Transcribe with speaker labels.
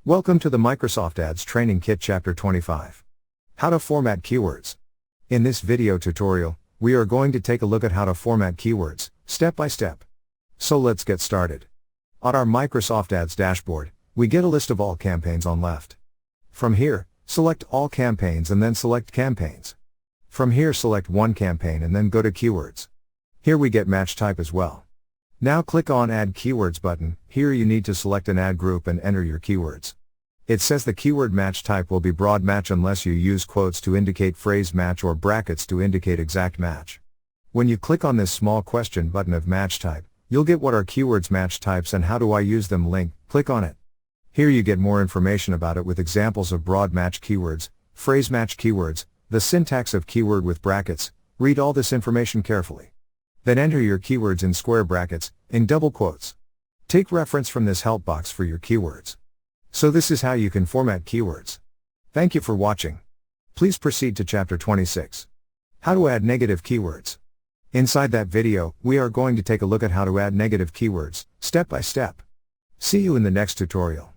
Speaker 1: Welcome to the Microsoft Ads Training Kit Chapter 25. How to format keywords. In this video tutorial, we are going to take a look at how to format keywords, step by step. So let's get started. On our Microsoft Ads dashboard, we get a list of all campaigns on left. From here, select all campaigns and then select campaigns. From here select one campaign and then go to keywords. Here we get match type as well. Now click on Add Keywords button. Here you need to select an ad group and enter your keywords. It says the keyword match type will be broad match unless you use quotes to indicate phrase match or brackets to indicate exact match. When you click on this small question button of match type, you'll get what are keywords match types and how do I use them link. Click on it. Here you get more information about it with examples of broad match keywords, phrase match keywords, the syntax of keyword with brackets. Read all this information carefully. Then enter your keywords in square brackets, in double quotes. Take reference from this help box for your keywords. So this is how you can format keywords. Thank you for watching. Please proceed to Chapter 26. How to add negative keywords. Inside that video, we are going to take a look at how to add negative keywords, step by step. See you in the next tutorial.